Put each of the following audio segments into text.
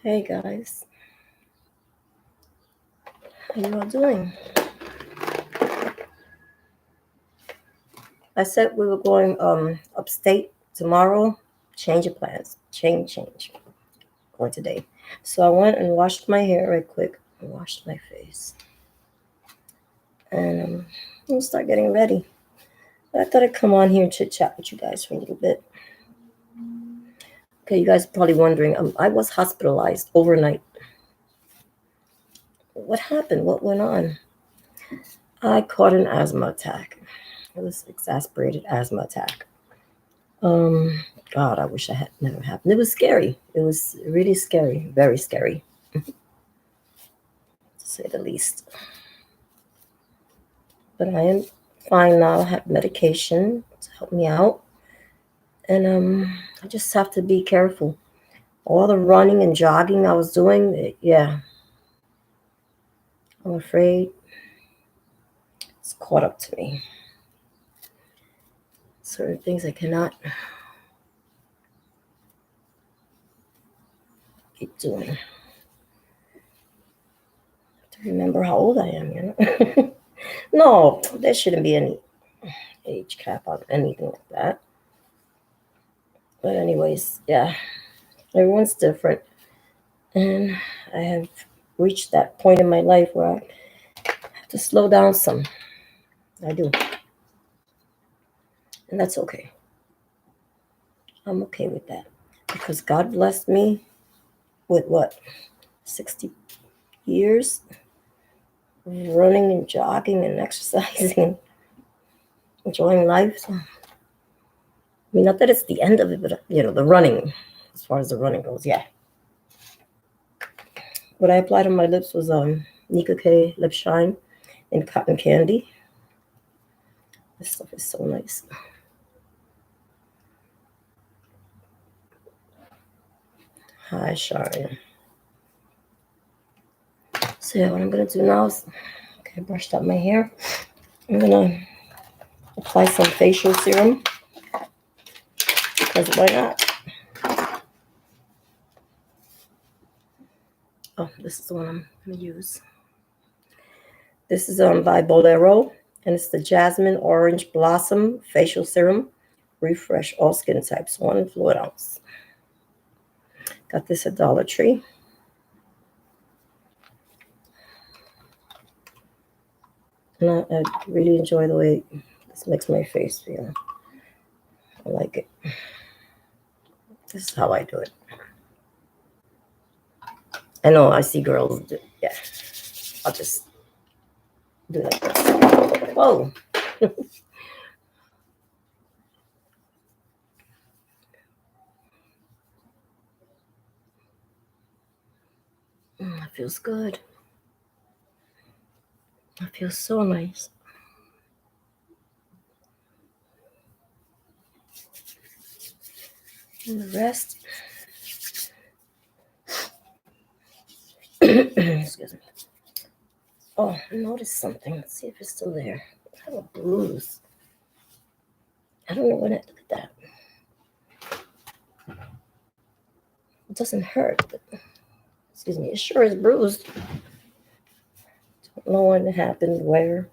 Hey guys, how you all doing? I said we were going upstate tomorrow. Change of plans. Change. Going today. So I went and washed my hair right quick and washed my face. And I'm gonna start getting ready. But I thought I'd come on here and chit chat with you guys for a little bit. Okay, you guys are probably wondering, I was hospitalized overnight. What happened? What went on? I caught an asthma attack. It was exasperated asthma attack. God, I wish I had never happened. It was scary. It was really scary, very scary, to say the least. But I am fine now. I have medication to help me out, and I just have to be careful. All the running and jogging I was doing, yeah, I'm afraid it's caught up to me. Certain things I cannot keep doing. I have to remember how old I am, you know. No, there shouldn't be any age cap on anything like that. But anyways, yeah, everyone's different. And I have reached that point in my life where I have to slow down some. I do. And that's okay. I'm okay with that. Because God blessed me with what? 60 years of running and jogging and exercising and enjoying life. So, I mean, not that it's the end of it, but, the running, as far as the running goes, yeah. What I applied on my lips was Nika K Lip Shine in Cotton Candy. This stuff is so nice. Hi, Sharon. So yeah, what I'm gonna do now is, okay, I brushed up my hair. I'm gonna apply some facial serum, because why not? Oh, this is the one I'm gonna use. This is by Bolero, and it's the Jasmine Orange Blossom Facial Serum. Refresh all skin types, 1 fluid ounce. Got this at Dollar Tree. And I really enjoy the way this makes my face feel. I like it. This is how I do it. I know I see girls do, yeah. I'll just do like this. Whoa. That feels good. That feels so nice. And the rest, excuse me. Oh, I noticed something. Let's see if it's still there. I have a bruise. I don't know what it, look at that. It doesn't hurt, but, excuse me, it sure is bruised. Don't know when it happened, where.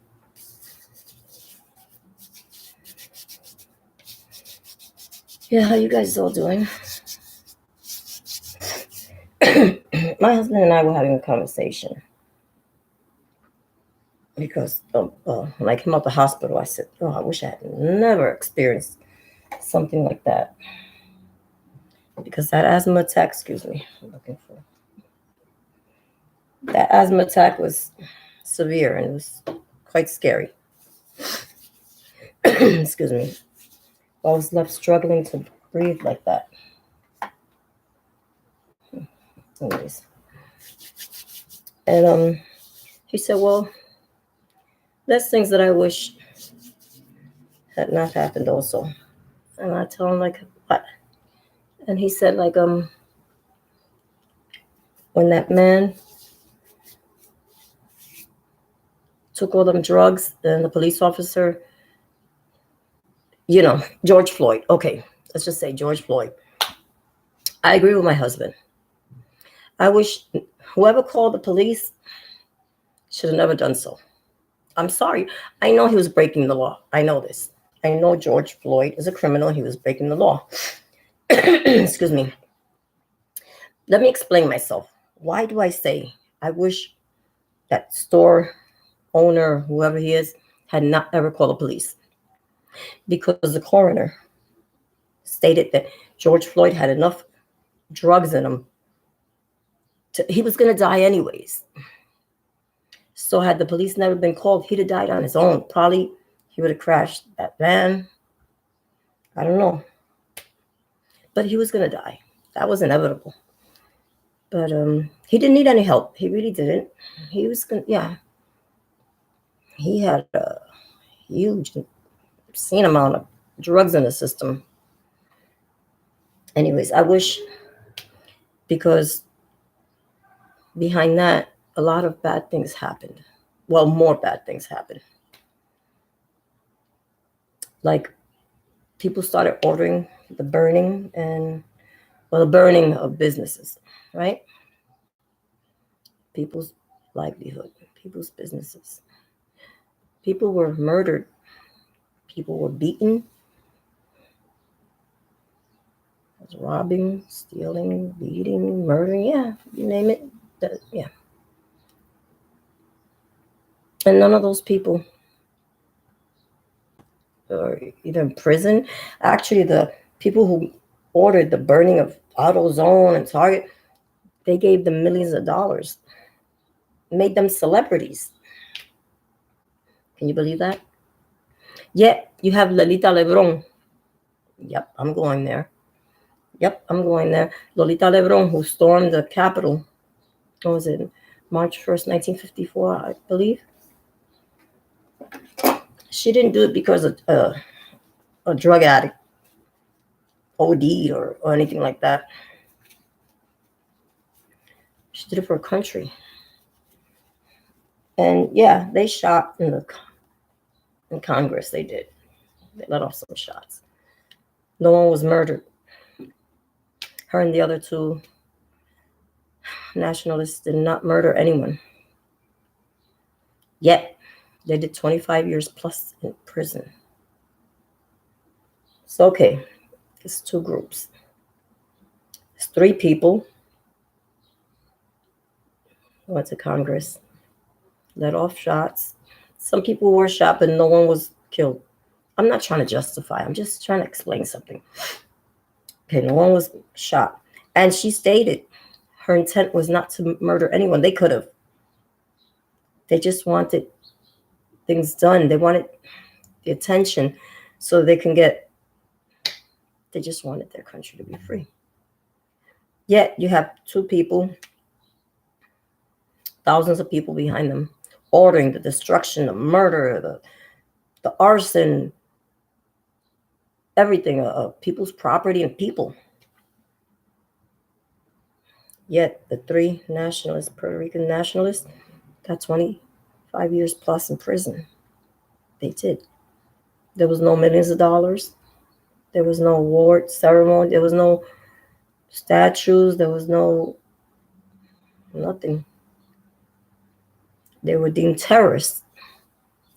Yeah, how you guys all doing? My husband and I were having a conversation because when I came out the hospital, I said, "Oh, I wish I had never experienced something like that." Because that asthma attack, excuse me, I'm looking for that asthma attack was severe and it was quite scary. Excuse me. I was left struggling to breathe like that. Anyways. And he said, well, there's things that I wish had not happened also. And I told him, like, what? And he said, like, when that man took all them drugs and the police officer, George Floyd. Okay, let's just say George Floyd. I agree with my husband. I wish whoever called the police should have never done so. I'm sorry. I know he was breaking the law. I know this. I know George Floyd is a criminal. He was breaking the law. Excuse me. Let me explain myself. Why do I say I wish that store owner, whoever he is, had not ever called the police? Because the coroner stated that George Floyd had enough drugs in him. He was going to die anyways. So had the police never been called, he'd have died on his own. Probably he would have crashed that van. I don't know. But he was going to die. That was inevitable. But he didn't need any help. He really didn't. He was going to, yeah. He had a huge, obscene amount of drugs in the system. Anyways, I wish, because behind that, a lot of bad things happened. Well, more bad things happened. Like, people started ordering the burning the burning of businesses, right? People's livelihood, people's businesses. People were murdered. People were beaten. Robbing, stealing, beating, murdering, yeah, you name it. Yeah. And none of those people are either in prison. Actually, the people who ordered the burning of AutoZone and Target, they gave them millions of dollars, made them celebrities. Can you believe that? Yet you have Lolita Lebron. Yep, I'm going there. Lolita Lebron, who stormed the Capitol. What was it? March 1st, 1954, I believe. She didn't do it because of a drug addict OD'd or anything like that. She did it for a country. And yeah, they shot in Congress. They did. They let off some shots. No one was murdered. Her and the other two nationalists did not murder anyone. Yet they did 25 years plus in prison. So okay, it's two groups. It's three people who went to Congress, let off shots. Some people were shot, but no one was killed. I'm not trying to justify. I'm just trying to explain something. Okay, no one was shot. And she stated her intent was not to murder anyone. They could have. They just wanted things done. They wanted the attention so they just wanted their country to be free. Yet you have two people, thousands of people behind them, ordering the destruction, the murder, the arson, everything of people's property and people. Yet the three nationalists, Puerto Rican nationalists, got 25 years plus in prison. They did. There was no millions of dollars. There was no award ceremony. There was no statues. There was nothing. They were deemed terrorists.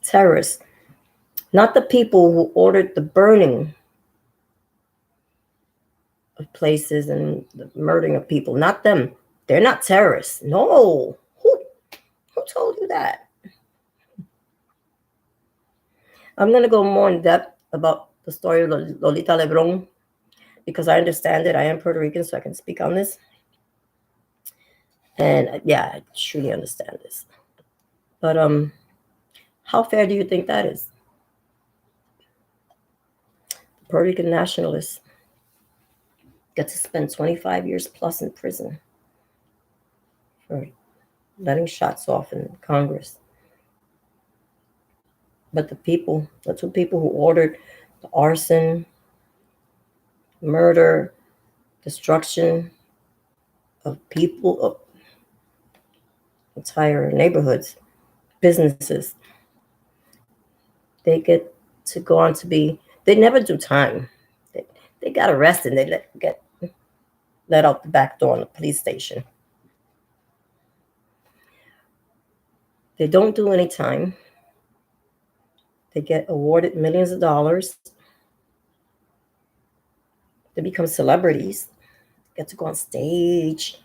Terrorists. Not the people who ordered the burning of places and the murdering of people. Not them. They're not terrorists. No. Who told you that? I'm going to go more in depth about the story of Lolita Lebron because I understand it. I am Puerto Rican, so I can speak on this. And yeah, I truly understand this. But how fair do you think that is? The Puerto Rican nationalists get to spend 25 years plus in prison for letting shots off in Congress. But the two people who ordered the arson, murder, destruction of people, of entire neighborhoods, businesses, they get to go on to be, they never do time. They got arrested and they get let out the back door in the police station. They don't do any time. They get awarded millions of dollars. They become celebrities. Get to go on stage.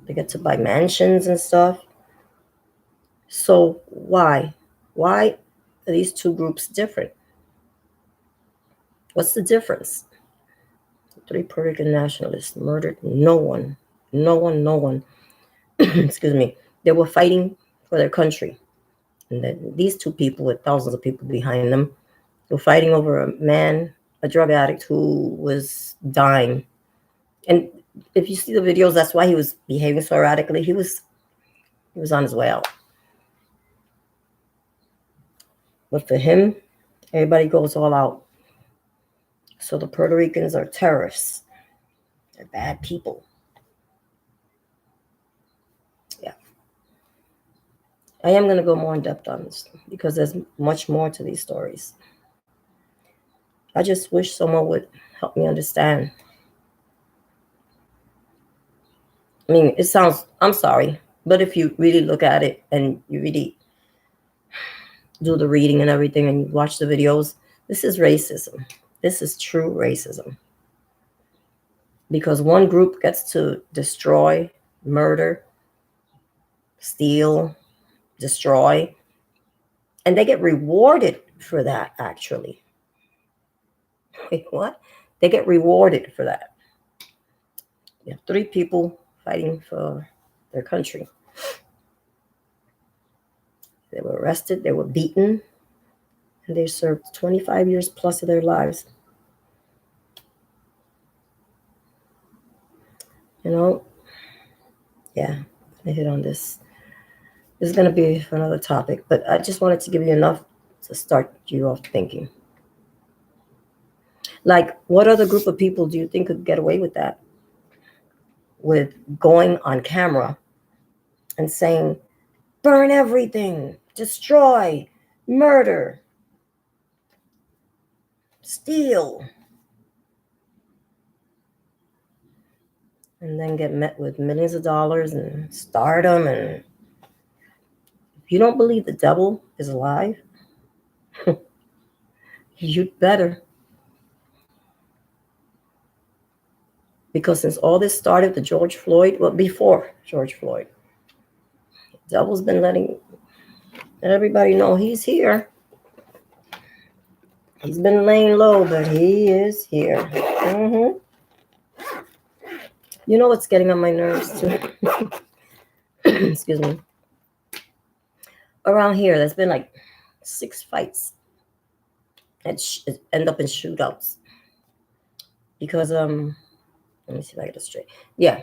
They get to buy mansions and stuff. So why? Why are these two groups different? What's the difference? 3 Puerto Rican nationalists murdered no one. No one. Excuse me. They were fighting for their country. And then these two people with thousands of people behind them were fighting over a man, a drug addict who was dying. And if you see the videos, that's why he was behaving so erratically. He was on his way out. But for him, everybody goes all out. So the Puerto Ricans are terrorists. They're bad people. Yeah. I am going to go more in depth on this because there's much more to these stories. I just wish someone would help me understand. I mean, it sounds, I'm sorry, but if you really look at it and you really do the reading and everything and you watch the videos, this is racism. This is true racism. Because one group gets to destroy, murder, steal, destroy, and they get rewarded for that, actually. Wait, what? They get rewarded for that. You have 3 people fighting for their country. They were arrested, they were beaten, and they served 25 years plus of their lives. You know, yeah, I hit on this. This is going to be for another topic, but I just wanted to give you enough to start you off thinking. Like, what other group of people do you think could get away with that? With going on camera and saying, burn everything, destroy, murder, steal, and then get met with millions of dollars and stardom. And if you don't believe the devil is alive, you'd better. Because since all this started with George Floyd, well, before George Floyd, the devil's been letting everybody know he's here. He's been laying low, but he is here. Mm-hmm. You know what's getting on my nerves too? Excuse me. Around here, there's been like 6 fights that end up in shootouts. Because, let me see if I get this straight. Yeah.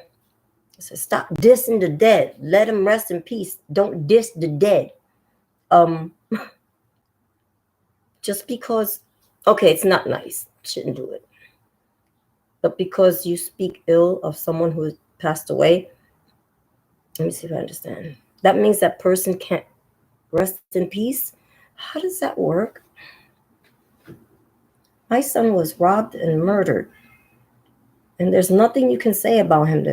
It says, stop dissing the dead. Let them rest in peace. Don't diss the dead. Just because, okay, it's not nice. Shouldn't do it. But because you speak ill of someone who passed away, let me see if I understand. That means that person can't rest in peace? How does that work? My son was robbed and murdered. And there's nothing you can say about him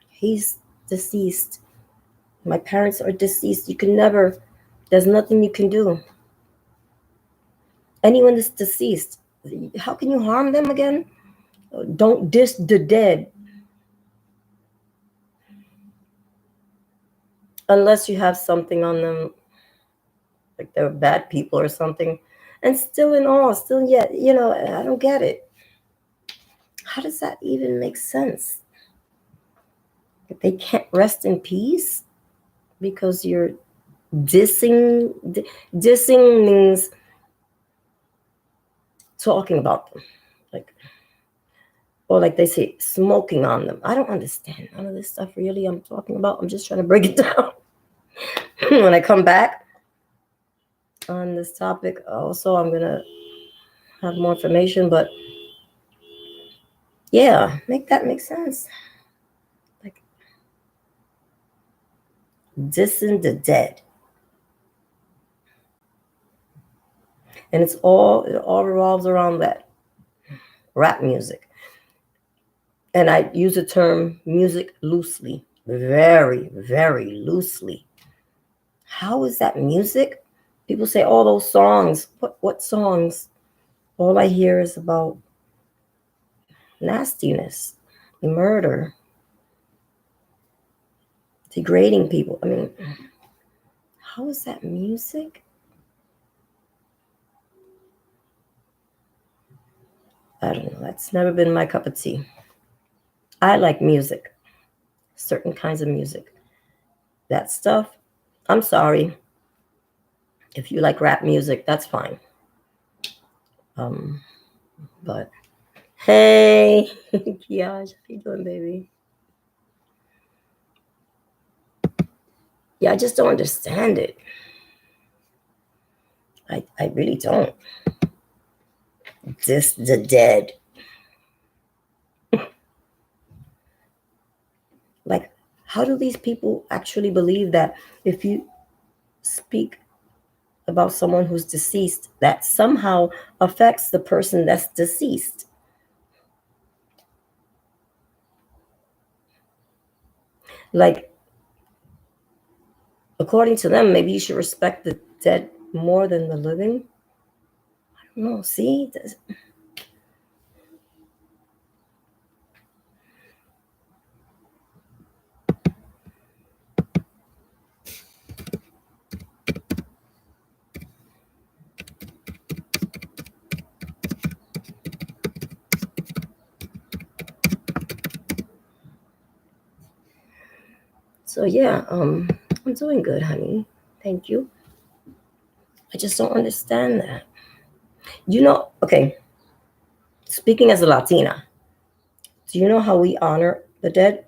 he's deceased. My parents are deceased. You can never, there's nothing you can do. Anyone that's deceased, how can you harm them again? Don't diss the dead. Unless you have something on them, like they're bad people or something. And still in awe, still yet, I don't get it. How does that even make sense? If they can't rest in peace because you're dissing. Dissing means talking about them, or like they say, smoking on them. I don't understand none of this stuff really I'm talking about. I'm just trying to break it down. When I come back on this topic, also I'm gonna have more information, but yeah, make that make sense. Like dissing the dead. And it all revolves around that rap music. And I use the term music loosely. very, very loosely. How is that music? People say, "Oh, those songs." What songs? All I hear is about nastiness, murder, degrading people. I mean, how is that music? I don't know. That's never been my cup of tea. I like music, certain kinds of music. That stuff, I'm sorry. If you like rap music, that's fine. Um, but hey, Kiaj, how you doing, baby? Yeah, I just don't understand it. I really don't. This the dead. Like, how do these people actually believe that if you speak about someone who's deceased, that somehow affects the person that's deceased? Like, according to them, maybe you should respect the dead more than the living. I don't know. See? So yeah, I'm doing good, honey. Thank you. I just don't understand that. Okay, speaking as a Latina, do you know how we honor the dead?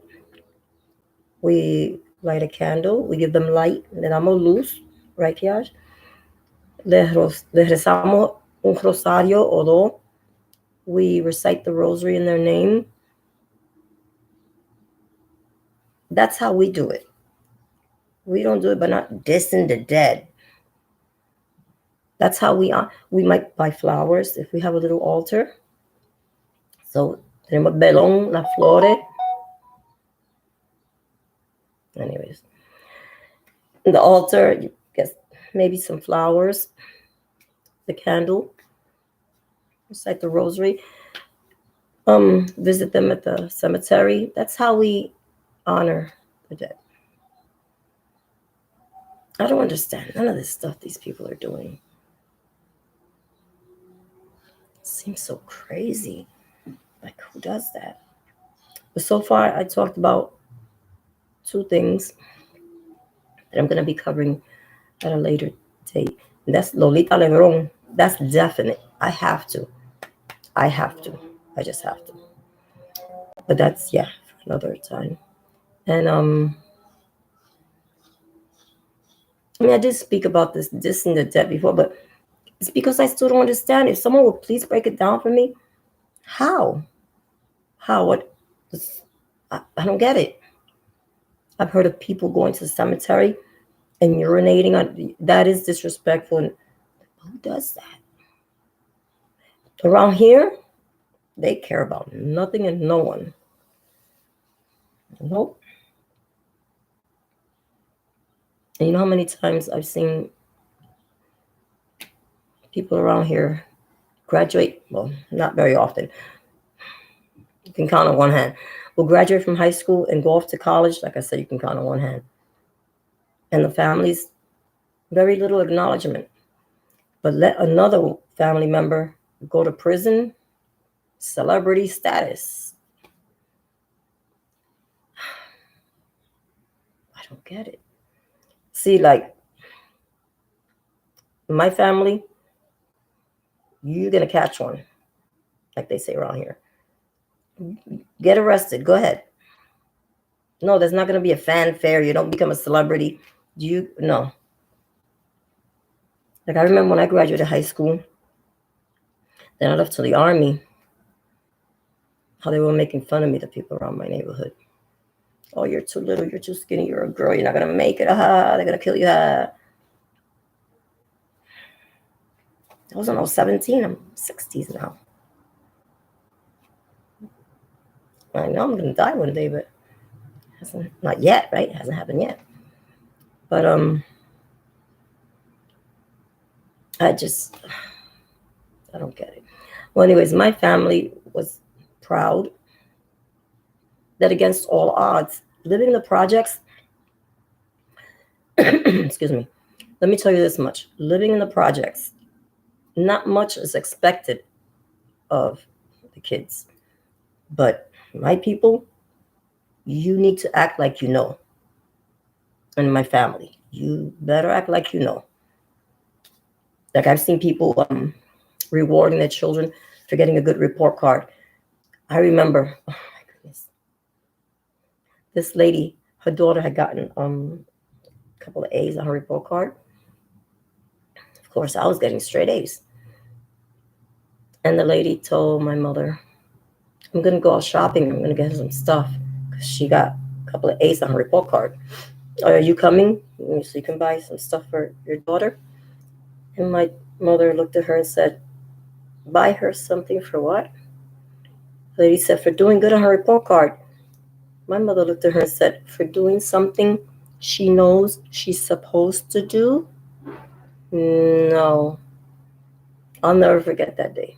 We light a candle, we give them light, le damos luz, right, Kiaj? Les rezamos un rosario o dos. We recite the rosary in their name. That's how we do it. We don't do it by not dissing the dead. That's how we might buy flowers if we have a little altar. So tenemos velón, las flores. Anyways, the altar, you get maybe some flowers, the candle, recite the rosary, visit them at the cemetery. That's how we honor the dead. I don't understand none of this stuff these people are doing. It seems so crazy. Like, who does that? But so far, I talked about two things that I'm going to be covering at a later date. And that's Lolita Lebron. That's definite. I have to. I just have to. But that's, yeah, for another time. And I mean, I did speak about this in the debt before, but it's because I still don't understand. If someone would please break it down for me, how? How? What? I don't get it. I've heard of people going to the cemetery and urinating on. That is disrespectful. And who does that? Around here, they care about nothing and no one. Nope. And you know how many times I've seen people around here graduate? Well, not very often. You can count on one hand. Will graduate from high school and go off to college. Like I said, you can count on one hand. And the families, very little acknowledgement. But let another family member go to prison, celebrity status. I don't get it. See, like my family, you're going to catch one, like they say around here. Get arrested. Go ahead. No, there's not going to be a fanfare. You don't become a celebrity. No. Like I remember when I graduated high school, then I left to the army, how they were making fun of me, the people around my neighborhood. Oh, you're too little. You're too skinny. You're a girl. You're not going to make it. They're going to kill you. I was when I was 17. I'm 60s now. I know I'm going to die one day, but Not yet, right? It hasn't happened yet. But I don't get it. Well, anyways, my family was proud that against all odds, living in the projects, excuse me, let me tell you this much. Living in the projects, not much is expected of the kids. But my people, you need to act like you know. And my family, you better act like you know. Like I've seen people rewarding their children for getting a good report card. I remember, oh my goodness, this lady, her daughter had gotten a couple of A's on her report card. Of course, I was getting straight A's. And the lady told my mother, I'm going to go out shopping. I'm going to get her some stuff because she got a couple of A's on her report card. Are you coming so you can buy some stuff for your daughter? And my mother looked at her and said, buy her something for what? The lady said, for doing good on her report card. My mother looked at her and said, for doing something she knows she's supposed to do? No. I'll never forget that day.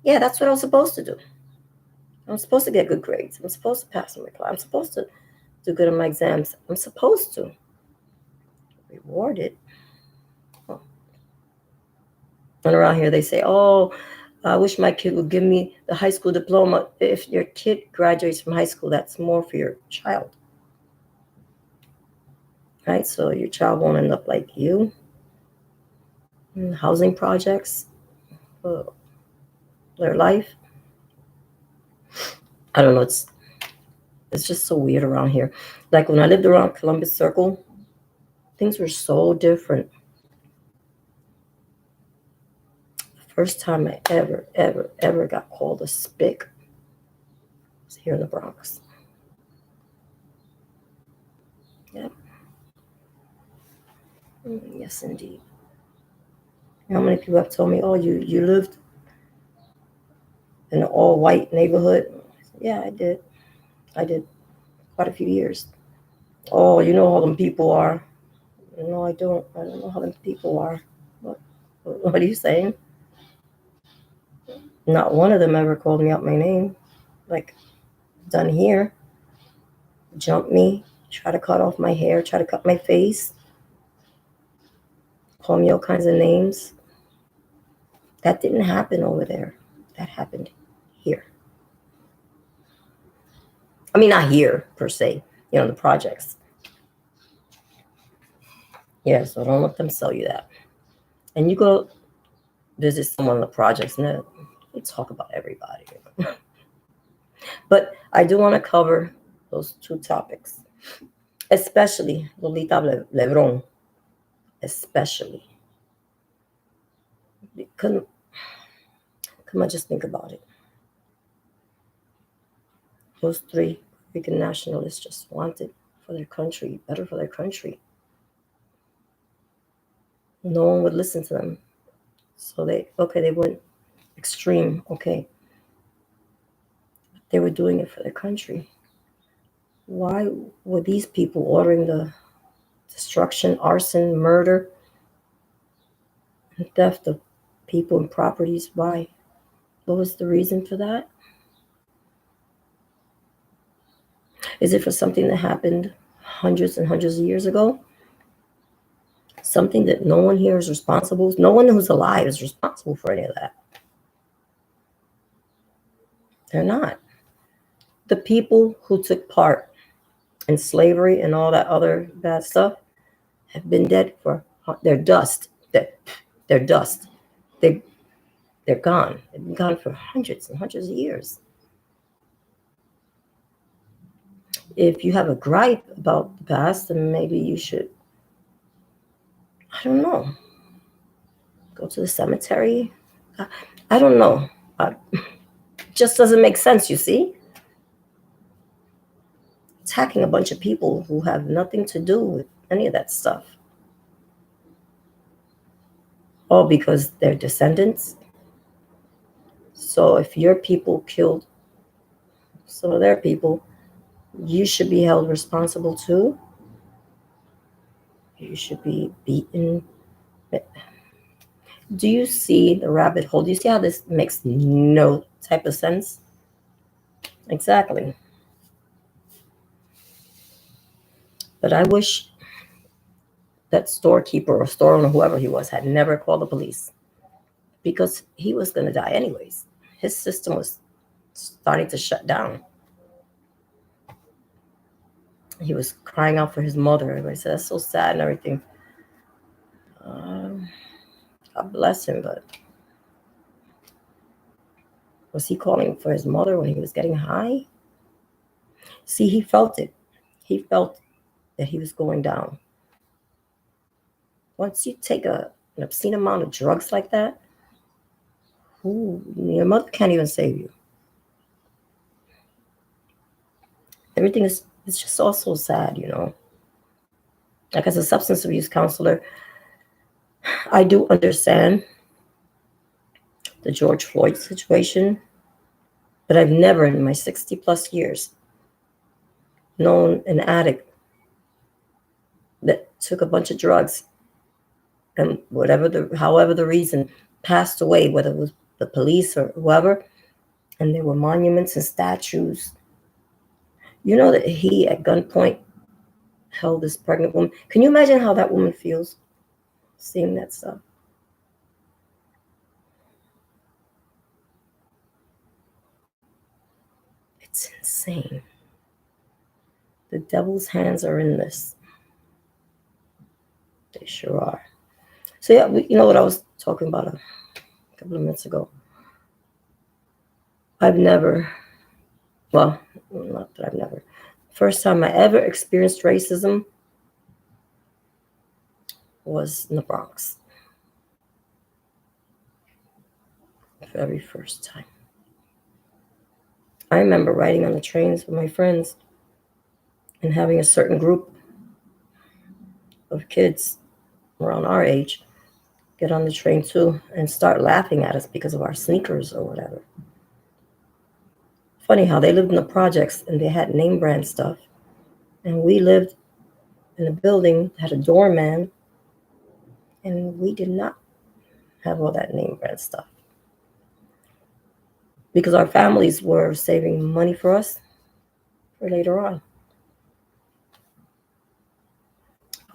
Yeah, that's what I was supposed to do. I'm supposed to get good grades. I'm supposed to pass my class. I'm supposed to do good on my exams. I'm supposed to. Rewarded. Oh. And around here they say, oh, I wish my kid would give me the high school diploma. If your kid graduates from high school, that's more for your child. Right? So your child won't end up like you. In housing projects. Their life. I don't know. It's just so weird around here. Like when I lived around Columbus Circle, things were so different. The first time I ever got called a spick was here in the Bronx. Yeah. Yes, indeed. How many people have told me, oh, you lived in an all-white neighborhood? Yeah, I did. I did quite a few years. Oh, you know how them people are. No, I don't. I don't know how them people are. What are you saying? Not one of them ever called me out my name. Like, done here. Jump me. Try to cut off my hair. Try to cut my face. Call me all kinds of names. That didn't happen over there. That happened here. I mean, not here, per se. You know, the projects. Yeah, so don't let them sell you that. And you go visit someone in the projects, and they talk about everybody. But I do want to cover those two topics, especially Lolita Lebron, especially. Come on, just think about it. Those three Rican nationalists just wanted for their country, better for their country. No one would listen to them. So they went extreme, okay. They were doing it for their country. Why were these people ordering the destruction, arson, murder, and theft of people and properties? Why? What was the reason for that? Is it for something that happened hundreds and hundreds of years ago? Something that no one here is responsible? No one who's alive is responsible for any of that. They're not. The people who took part in slavery and all that other bad stuff have been dead for, they're dust. They're dust. They're gone. They've been gone for hundreds and hundreds of years. If you have a gripe about the past, then maybe you should, I don't know, go to the cemetery. I don't know. It just doesn't make sense, you see? Attacking a bunch of people who have nothing to do with any of that stuff. All because they're descendants. So if your people killed some of their people, You should be held responsible too. You should be beaten. Do you see the rabbit hole? Do you see how this makes no type of sense? Exactly. But I wish that storekeeper or store owner, whoever he was, had never called the police because he was going to die anyways. His system was starting to shut down. He was crying out for his mother. Everybody said, that's so sad and everything. God bless him, but was he calling for his mother when he was getting high? See, he felt it. He felt that he was going down. Once you take an obscene amount of drugs like that, your mother can't even save you. Everything is, it's just all so sad, you know. Like as a substance abuse counselor, I do understand the George Floyd situation, but I've never in my 60 plus years known an addict that took a bunch of drugs and however the reason passed away, whether it was the police or whoever, and there were monuments and statues. You know that he at gunpoint held this pregnant woman. Can you imagine how that woman feels seeing that stuff? It's insane. The devil's hands are in this. They sure are. So yeah, you know what I was talking about a couple of minutes ago. I've never, well, not that I've never. First time I ever experienced racism was in the Bronx. Very first time. I remember riding on the trains with my friends and having a certain group of kids around our age get on the train too and start laughing at us because of our sneakers or whatever. Funny how they lived in the projects and they had name brand stuff, and we lived in a building that had a doorman, and we did not have all that name brand stuff because our families were saving money for us for later on.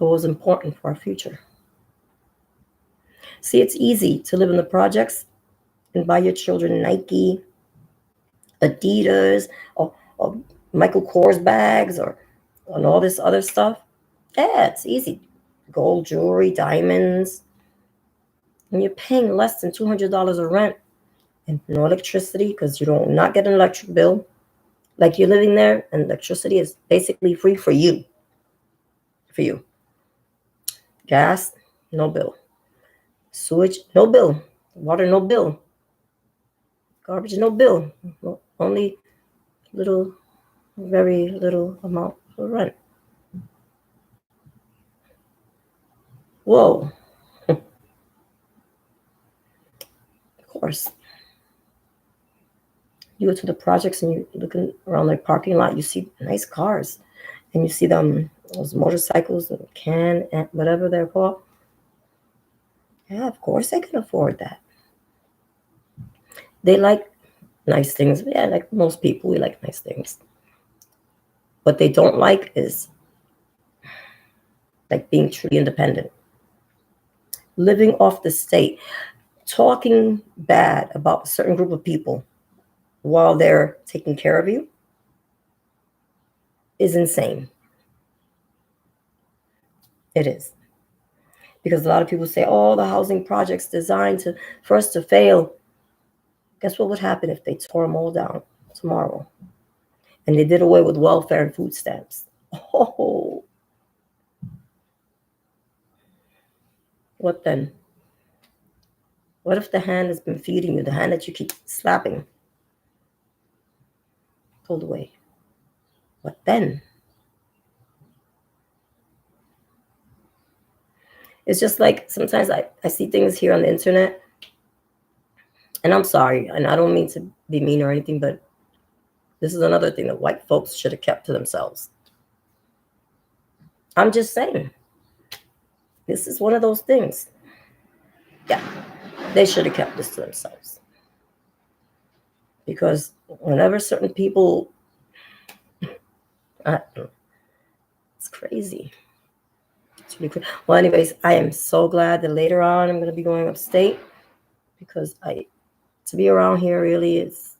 It was important for our future. See, it's easy to live in the projects and buy your children Nike, Adidas, or Michael Kors bags, or and all this other stuff. Yeah, it's easy. Gold jewelry, diamonds. And you're paying less than $200 of rent and no electricity because you don't not get an electric bill. Like you're living there and electricity is basically free for you. For you. Gas, no bill. Sewage, no bill. Water, no bill. Garbage, no bill. Only very little amount of rent. Whoa. Of course. You go to the projects and you're looking around their parking lot, you see nice cars. And you see those motorcycles, the can, and whatever they're called. Yeah, of course they can afford that. They like nice things. Yeah, like most people, we like nice things. What they don't like is like being truly independent. Living off the state. Talking bad about a certain group of people while they're taking care of you is insane. It is. Because a lot of people say, oh, the housing project's designed for us to fail. Guess what would happen if they tore them all down tomorrow? And they did away with welfare and food stamps. Oh, what then? What if the hand has been feeding you, the hand that you keep slapping, pulled away? What then? It's just like sometimes I see things here on the internet, and I'm sorry, and I don't mean to be mean or anything, but This is another thing that white folks should have kept to themselves. I'm just saying. This is one of those things. Yeah, they should have kept this to themselves. Because whenever certain people, it's crazy. It's really crazy. Well, anyways, I am so glad that later on I'm going to be going upstate, because to be around here really is,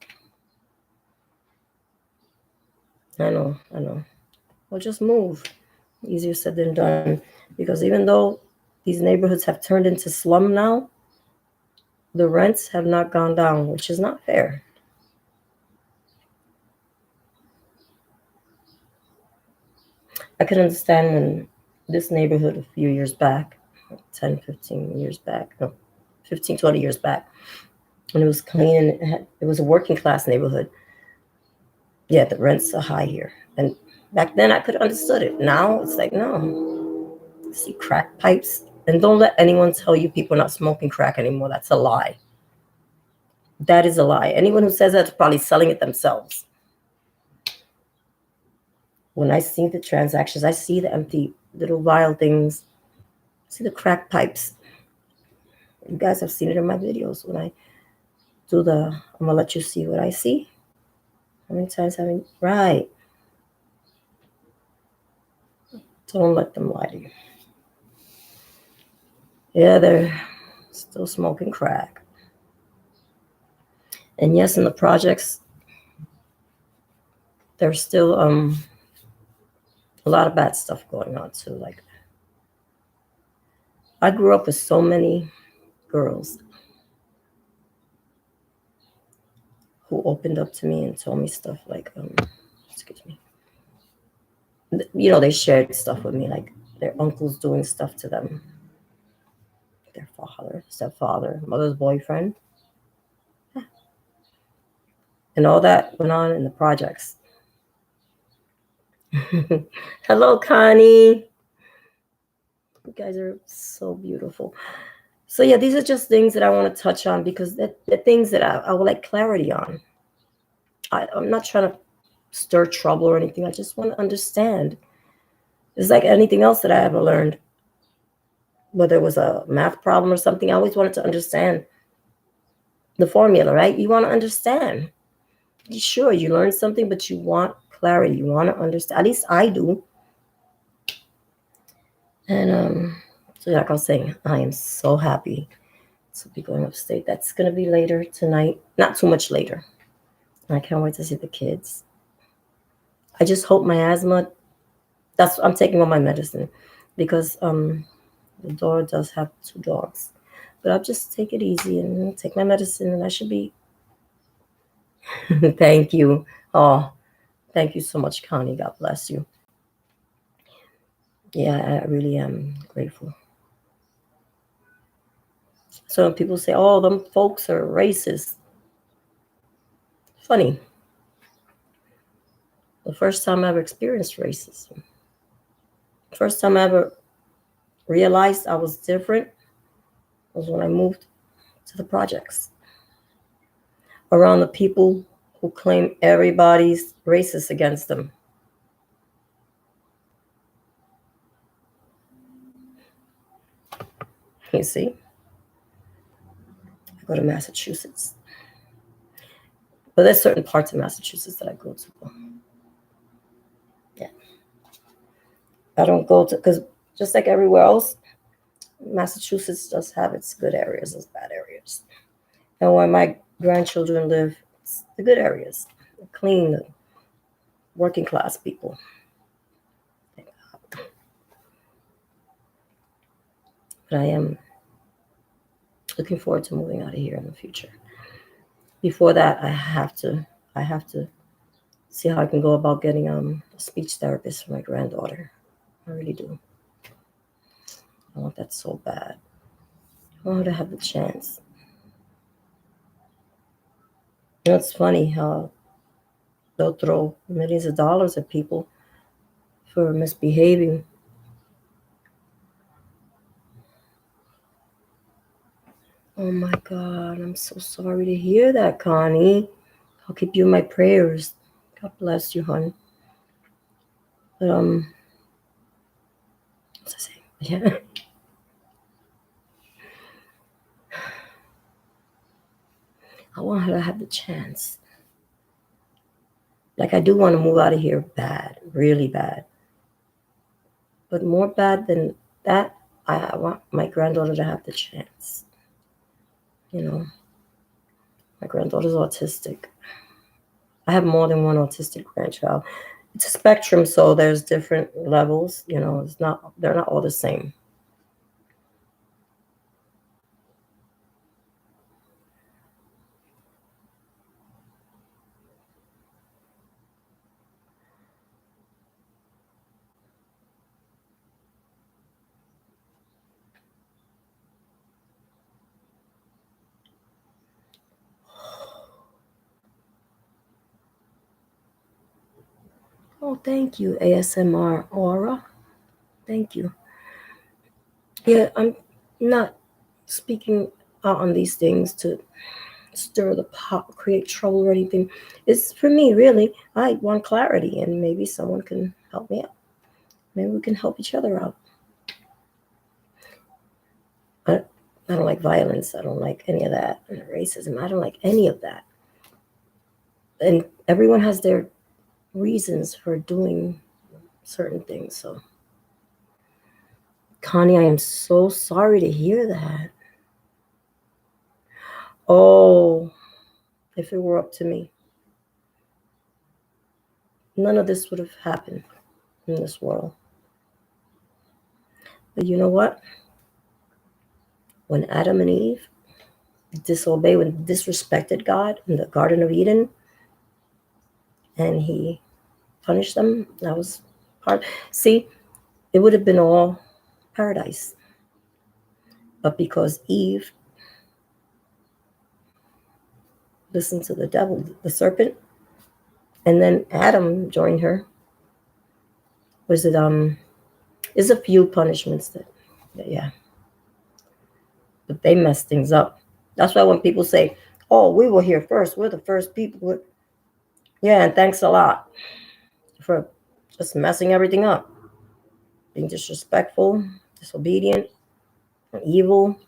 I know. Well, just move. Easier said than done. Because even though these neighborhoods have turned into slum now, the rents have not gone down, which is not fair. I can understand when this neighborhood a few years back, 10, 15 years back, no, 15, 20 years back, when it was clean and it was a working class neighborhood. Yeah, the rents are high here. And back then I could have understood it. Now it's like, no. See crack pipes. And don't let anyone tell you people are not smoking crack anymore. That's a lie. That is a lie. Anyone who says that's probably selling it themselves. When I see the transactions, I see the empty little vial things. I see the crack pipes. You guys have seen it in my videos. When I do I'm gonna let you see what I see. How many times have I, right. Don't let them lie to you. Yeah, they're still smoking crack. And yes, in the projects, there's still a lot of bad stuff going on too. Like, I grew up with so many girls who opened up to me and told me stuff like, excuse me, they shared stuff with me, like their uncles doing stuff to them, their father, stepfather, mother's boyfriend, and all that went on in the projects. Hello, Connie. You guys are so beautiful. So yeah, these are just things that I want to touch on, because they're things that I would like clarity on. I'm not trying to stir trouble or anything. I just want to understand. It's like anything else that I ever learned, whether it was a math problem or something. I always wanted to understand the formula, right? You want to understand. Sure, you learn something, but you want clarity. You want to understand. At least I do. And so like I was saying, I am so happy to be going upstate. That's going to be later tonight. Not too much later. I can't wait to see the kids. I just hope my asthma, I'm taking all my medicine, because the dog does have 2 dogs. But I'll just take it easy and take my medicine, and I should be. Thank you. Oh, thank you so much, Connie. God bless you. Yeah, I really am grateful. So when people say, oh, them folks are racist. Funny. The first time I ever experienced racism, first time I ever realized I was different, was when I moved to the projects, around the people who claim everybody's racist against them. You see? I go to Massachusetts. But there's certain parts of Massachusetts that I go to. Yeah. I don't go to, because just like everywhere else, Massachusetts does have its good areas, its bad areas. And where my grandchildren live, it's the good areas, the clean, the working class people. But I am looking forward to moving out of here in the future. Before that, I have to see how I can go about getting a speech therapist for my granddaughter. I really do. I want that so bad. I want her to have the chance. It's funny how they'll throw millions of dollars at people for misbehaving. Oh my God, I'm so sorry to hear that, Connie. I'll keep you in my prayers. God bless you, hon. But what's I saying? Yeah. I want her to have the chance. Like, I do want to move out of here bad, really bad. But more bad than that, I want my granddaughter to have the chance. You know, my granddaughter's autistic. I have more than one autistic grandchild. It's a spectrum, so there's different levels. You know, they're not all the same. Oh, thank you, ASMR Aura. Thank you. Yeah, I'm not speaking out on these things to stir the pot, create trouble or anything. It's for me, really. I want clarity, and maybe someone can help me out. Maybe we can help each other out. I don't like violence. I don't like any of that. And racism. I don't like any of that. And everyone has their reasons for doing certain things. So, Connie, I am so sorry to hear that. Oh, if it were up to me, none of this would have happened in this world. But you know what? When Adam and Eve disobeyed, when disrespected God in the Garden of Eden, and he punished them, that was hard. See, it would have been all paradise. But because Eve listened to the devil, the serpent, and then Adam joined her, was it there's a few punishments that yeah. But they messed things up. That's why when people say, oh, we were here first, we're the first people. Yeah, and thanks a lot for just messing everything up. Being disrespectful, disobedient, evil.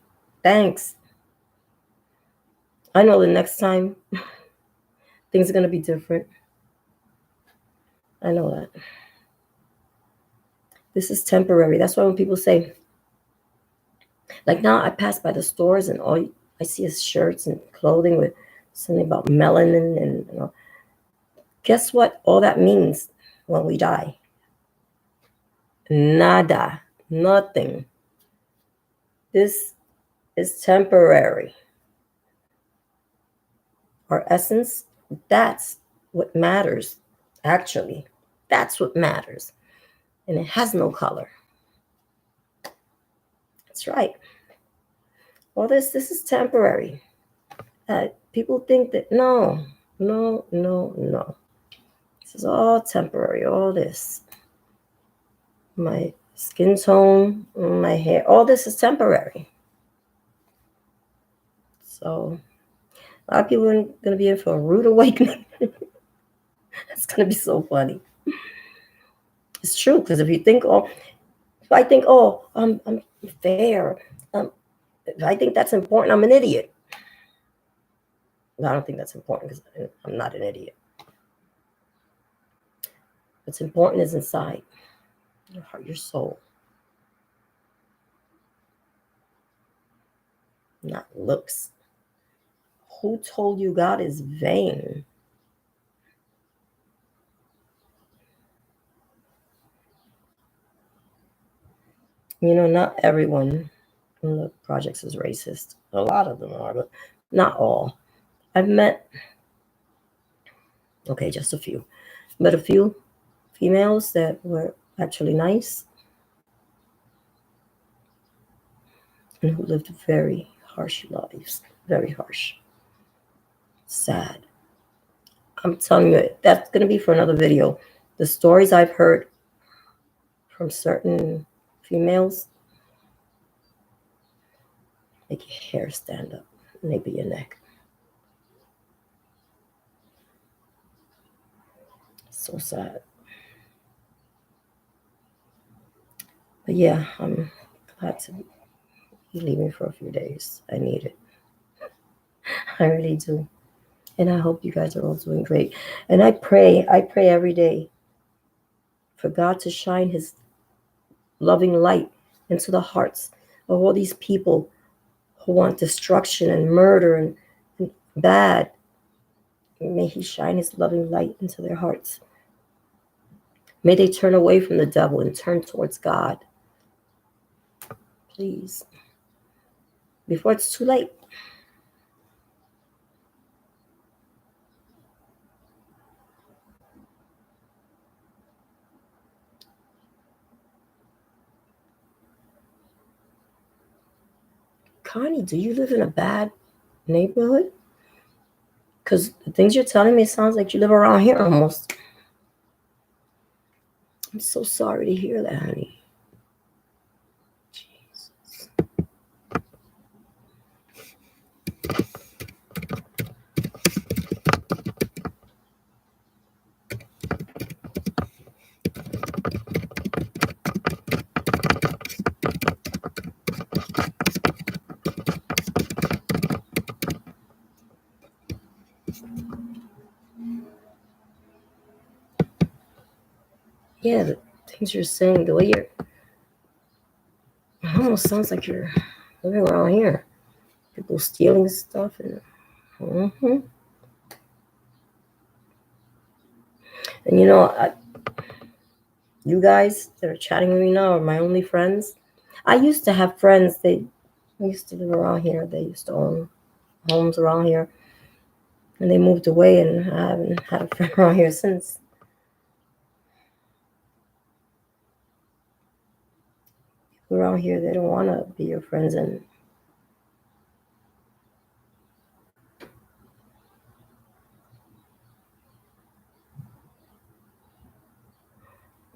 Thanks. I know the next time things are going to be different. I know that. This is temporary. That's why when people say, like now I pass by the stores and all I see is shirts and clothing with something about melanin and you know. Guess what all that means when we die? Nada. Nothing. This is temporary. Our essence, that's what matters, actually. That's what matters. And it has no color. That's right. All this is temporary. People think that no. This is all temporary, all this. My skin tone, my hair, all this is temporary. So a lot of people are going to be in for a rude awakening. It's going to be so funny. It's true, because if I think, I'm fair, if I think that's important, I'm an idiot. No, I don't think that's important because I'm not an idiot. What's important is inside your heart, your soul, not looks. Who told you God is vain? You know, not everyone in the projects is racist. A lot of them are, but not all. I've met, okay, just a few, but a few females that were actually nice and who lived very harsh lives, very harsh. Sad. I'm telling you, that's going to be for another video. The stories I've heard from certain females make your hair stand up, maybe your neck. So sad. But yeah, I'm glad to be leaving for a few days. I need it. I really do. And I hope you guys are all doing great. And I pray every day for God to shine his loving light into the hearts of all these people who want destruction and murder and bad. May he shine his loving light into their hearts. May they turn away from the devil and turn towards God. Please. Before it's too late. Connie, do you live in a bad neighborhood? Because the things you're telling me sounds like you live around here almost. I'm so sorry to hear that, honey. Jesus. Yeah, the things you're saying, the way you're, it almost sounds like you're living around here. People stealing stuff and and you guys that are chatting with me now are my only friends. I used to have friends. They used to live around here. They used to own homes around here, and they moved away, and I haven't had a friend around here since. People around here, they don't want to be your friends, and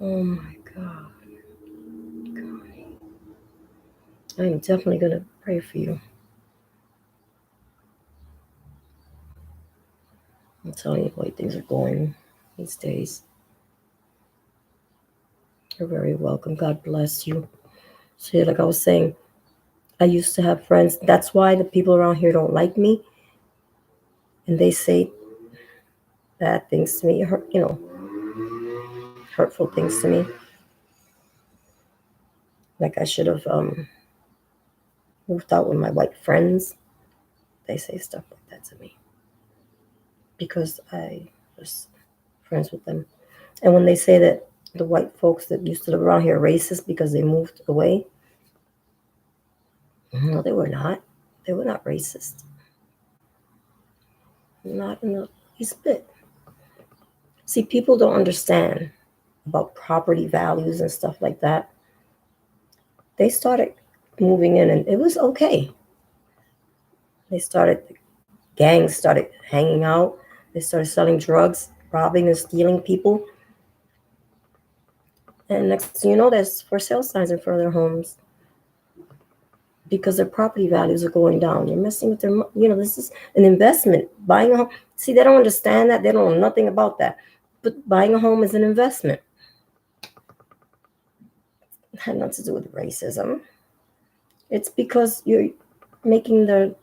oh my God. I'm definitely going to pray for you. I'm telling you the way things are going these days. You're very welcome. God bless you. So, like I was saying, I used to have friends. That's why the people around here don't like me. And they say bad things to me, hurtful things to me. Like I should have moved out with my white friends. They say stuff like that to me because I was friends with them. And when they say that the white folks that used to live around here are racist because they moved away, no, they were not. They were not racist. Not in the least bit. See, people don't understand about property values and stuff like that. They started moving in and it was okay. Gangs started hanging out. They started selling drugs, robbing and stealing people. And next thing you know, there's for sale signs in front of their homes because their property values are going down. You're messing with their, this is an investment. Buying a home. See, they don't understand that. They don't know nothing about that. But buying a home is an investment. It had nothing to do with racism. It's because you're making the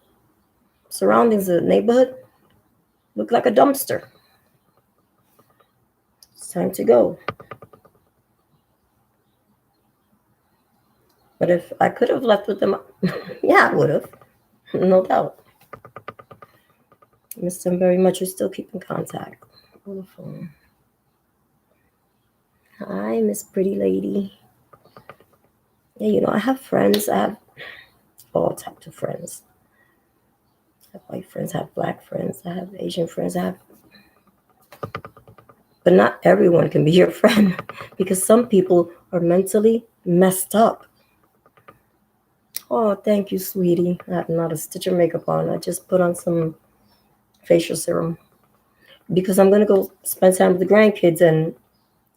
surroundings of the neighborhood look like a dumpster. It's time to go. But if I could have left with them, yeah, I would have. No doubt. Miss them very much. We still keep in contact on the phone. Hi, Miss Pretty Lady. Yeah, I have friends. I have all types of friends. I have white friends, I have black friends, I have Asian friends, but not everyone can be your friend because some people are mentally messed up. Oh, thank you, sweetie. I have not a stitch of makeup on. I just put on some facial serum because I'm going to go spend time with the grandkids and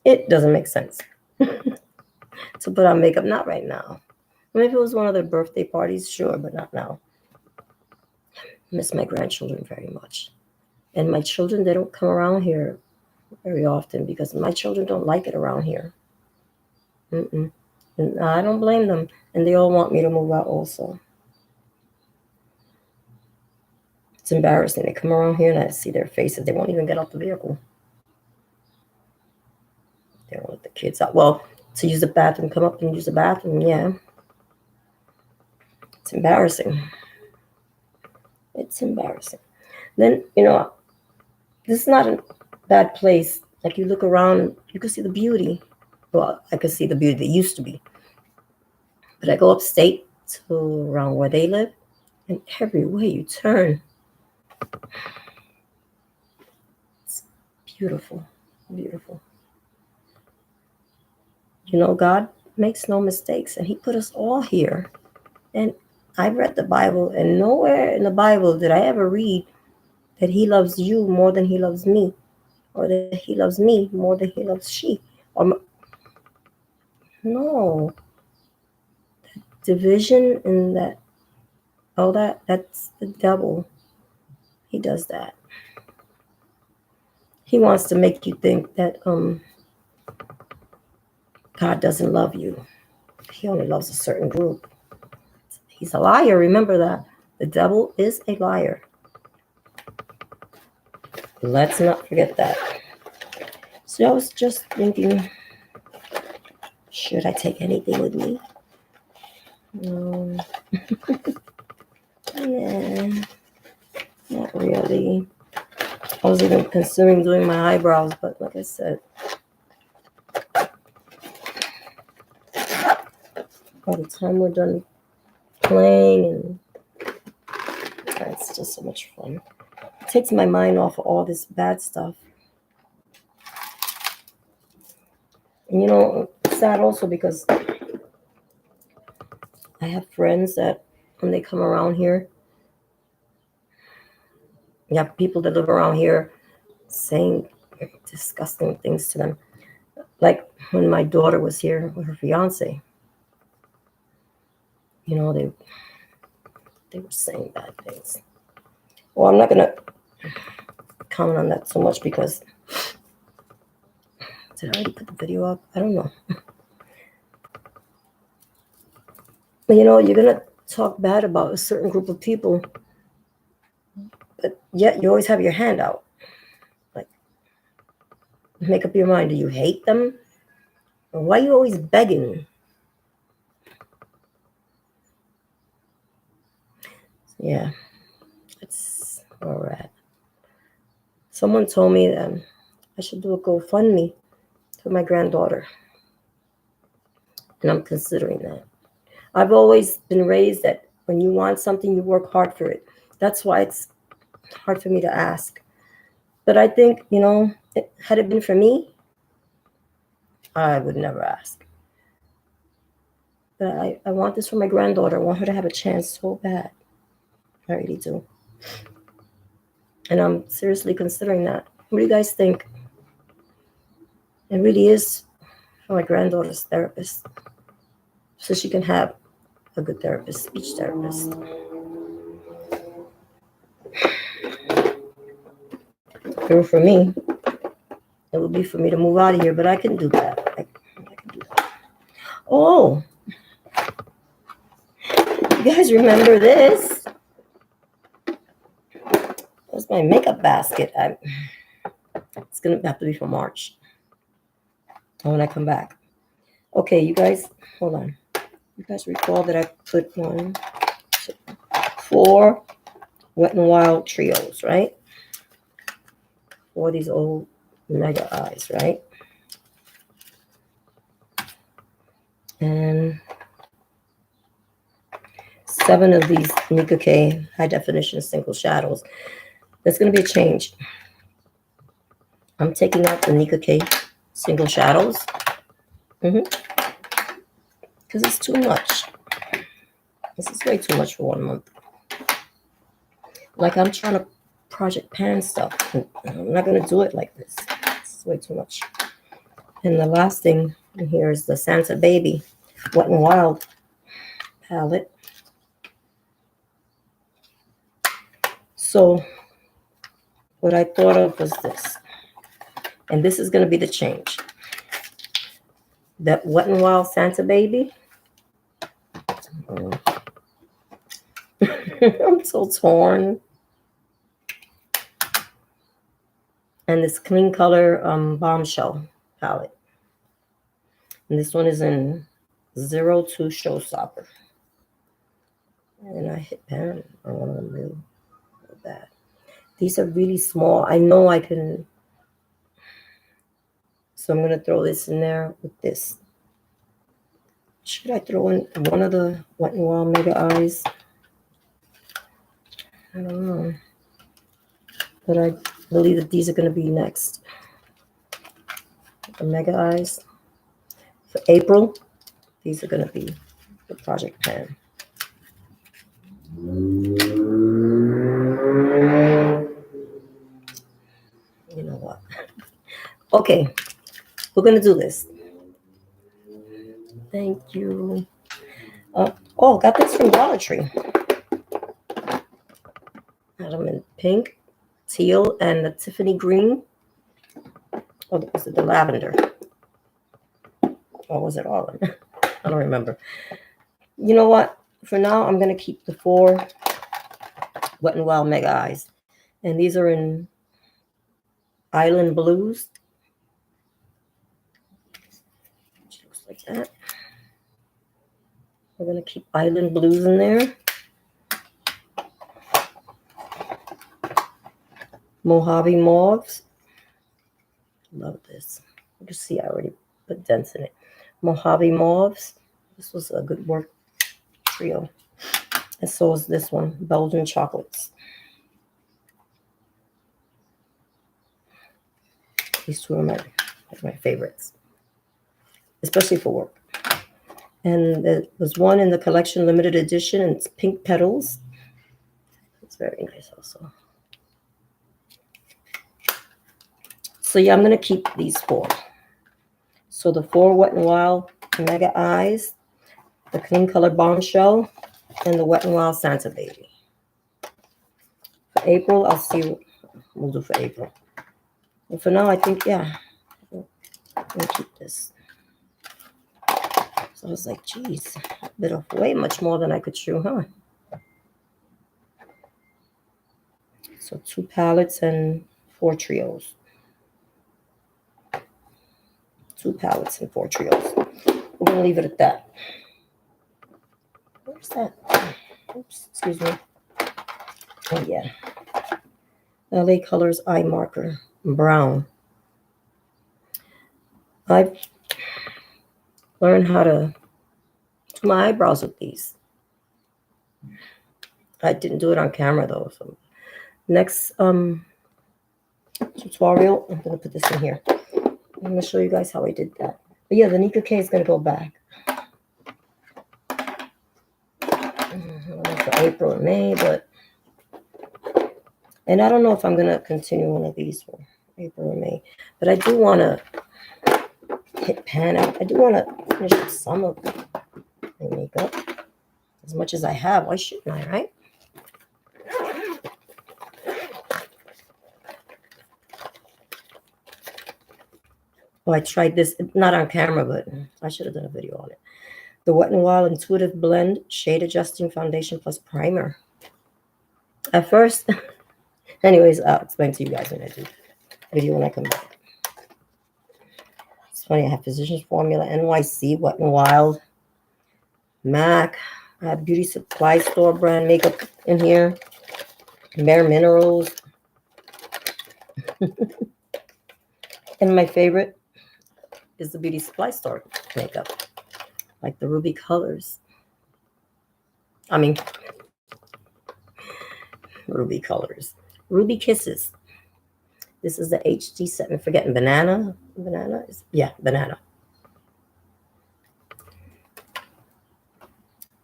it doesn't make sense to put on makeup. Not right now. I mean, if it was one of their birthday parties, sure, but not now. I miss my grandchildren very much. And my children, they don't come around here very often because my children don't like it around here. And I don't blame them. And they all want me to move out also. It's embarrassing. They come around here and I see their faces. They won't even get out the vehicle. They don't let the kids out. Well, to use the bathroom, come up and use the bathroom, yeah. It's embarrassing. It's embarrassing. Then, this is not a bad place. Like you look around, you can see the beauty. Well, I can see the beauty that used to be. But I go upstate to around where they live, and everywhere you turn, it's beautiful, beautiful. God makes no mistakes, and He put us all here. And I read the Bible, and nowhere in the Bible did I ever read that He loves you more than He loves me, or that He loves me more than He loves she. No. That division and that's the devil. He does that. He wants to make you think that God doesn't love you. He only loves a certain group. He's a liar. Remember that. The devil is a liar. Let's not forget that. So I was just thinking, should I take anything with me? Nah, not really. I was even considering doing my eyebrows, but like I said, by the time we're done playing, and it's just so much fun. It takes my mind off of all this bad stuff. And it's sad also because I have friends that when they come around here, you have people that live around here saying disgusting things to them. Like when my daughter was here with her fiance, they were saying bad things. Well, I'm not going to comment on that so much because did I already put the video up? I don't know. But you're going to talk bad about a certain group of people, but yet you always have your hand out. Like, make up your mind. Do you hate them? Or why are you always begging? Yeah, that's where we're at. Someone told me that I should do a GoFundMe for my granddaughter. And I'm considering that. I've always been raised that when you want something, you work hard for it. That's why it's hard for me to ask. But I think, had it been for me, I would never ask. But I want this for my granddaughter. I want her to have a chance so bad. I really do. And I'm seriously considering that. What do you guys think? It really is for my granddaughter's therapist. So she can have a good therapist, speech therapist. If it were for me, it would be for me to move out of here, but I can do that. I can do that. Oh, you guys remember this? That's my makeup basket. It's going to have to be for March when I come back. Okay, you guys, hold on. You guys recall that I put 4 Wet n Wild trios, right? 4 of these old mega eyes, right? And 7 of these Nika K high definition single shadows. There's going to be a change. I'm taking out the Nika K single shadows because it's too much. This is way too much for 1 month. Like I'm trying to project pan stuff. I'm not going to do it like this. It's way too much. And the last thing in here is the Santa Baby Wet n Wild palette. So what I thought of was this. And this is going to be the change. That Wet n Wild Santa Baby. I'm so torn. And this Clean Color Bombshell palette. And this one is in 02 Showstopper. And I hit pan on one of them real bad. These are really small. I know I can. So I'm going to throw this in there with this. Should I throw in one of the Wet n Wild Mega Eyes? I don't know. But I believe that these are going to be next. The Mega Eyes. For April, these are going to be the Project Pan. You know what? Okay, we're going to do this. Thank you. Oh, got this from Dollar Tree. Had them in pink, teal, and the Tiffany green. Or was it the lavender? Or was it all of them? I don't remember. You know what? For now, I'm going to keep the 4 Wet n Wild Mega Eyes. And these are in Island Blues. Which looks like that. We're going to keep Island Blues in there. Mojave Mauves. Love this. You can see I already put dents in it. Mojave Mauves. This was a good work trio. And so is this one, Belgian Chocolates. These two are my favorites, especially for work. And there was one in the collection limited edition, and it's Pink Petals. It's very nice also. So yeah, I'm going to keep these 4. So the 4 Wet n Wild Mega Eyes, the Clean Color Bombshell, and the Wet n Wild Santa Baby. For April, I'll see what we'll do for April. And for now, I think, yeah, I'm going to keep this. So I was like, geez, a bit of way much more than I could chew, huh? So 2 palettes and 4 trios. 2 palettes and 4 trios. We're going to leave it at that. Where's that? Oops, excuse me. Oh, yeah. LA Colors Eye Marker, brown. I've learned how to do my eyebrows with these. I didn't do it on camera, though. So next tutorial, I'm going to put this in here. I'm going to show you guys how I did that. But yeah, the Nika K is going to go back. For April and May, but... And I don't know if I'm going to continue one of these for April or May. But I do want to hit pan out. I do want to finish up some of my makeup. As much as I have. Why shouldn't I, right? Oh, I tried this. Not on camera, but I should have done a video on it. The Wet n Wild Intuitive Blend Shade Adjusting Foundation Plus Primer. At first... Anyways, I'll explain to you guys when I do the video when I come back. It's funny, I have Physicians Formula, NYC, Wet n Wild, MAC. I have Beauty Supply Store brand makeup in here. Bare Minerals. And my favorite is the Beauty Supply Store makeup. Like the Ruby Colors. I mean, Ruby Colors. Ruby Kisses. This is the HD7. Forgetting banana. Banana is, yeah, banana.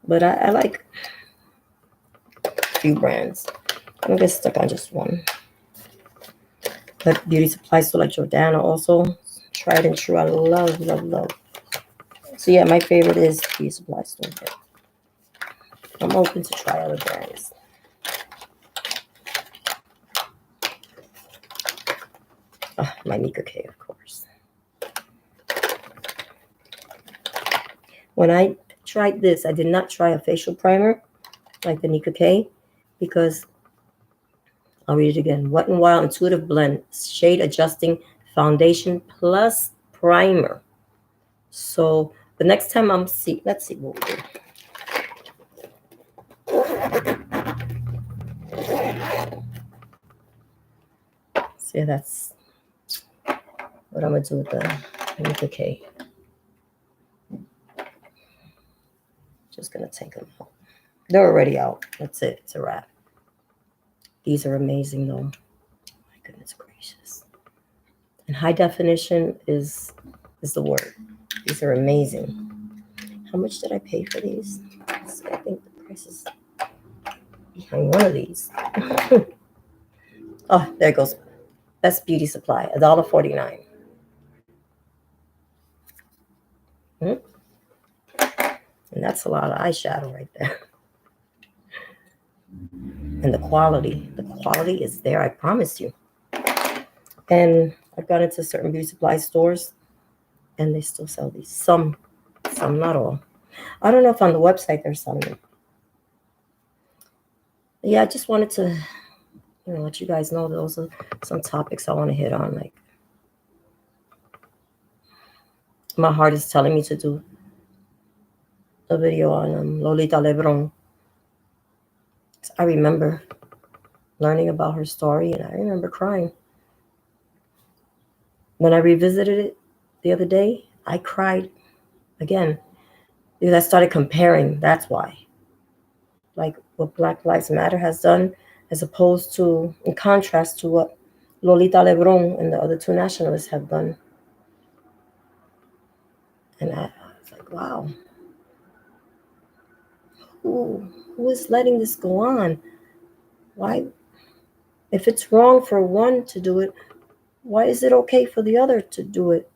But I like a few brands. I'm gonna get stuck on just one. But Beauty Supply Store like Jordana also. Tried and true. I love, love, love. So yeah, my favorite is Beauty Supply Store. I'm open to try other brands. My Nika K, of course. When I tried this, I did not try a facial primer like the Nika K because I'll read it again. Wet n Wild Intuitive Blend, Shade Adjusting Foundation plus Primer. So the next time let's see what we'll do. See, that's what I'm going to do with the Nika K. Just going to take them out. They're already out. That's it. It's a wrap. These are amazing, though. My goodness gracious. And high definition is the word. These are amazing. How much did I pay for these? So I think the price is behind one of these. Oh, there it goes. Best Beauty Supply, $1.49. And that's a lot of eyeshadow right there. And the quality is there, I promise you. And I've gone into certain beauty supply stores, and they still sell these. Some, not all. I don't know if on the website they're selling them. Yeah, I just wanted to, let you guys know those are some topics I want to hit on. Like, my heart is telling me to do a video on Lolita Lebron. I remember learning about her story, and I remember crying. When I revisited it the other day, I cried again because I started comparing. That's why. Like what Black Lives Matter has done, as opposed to, in contrast to what Lolita Lebron and the other two nationalists have done. And I was like, wow. Who is letting this go on? Why? If it's wrong for one to do it, why is it okay for the other to do it?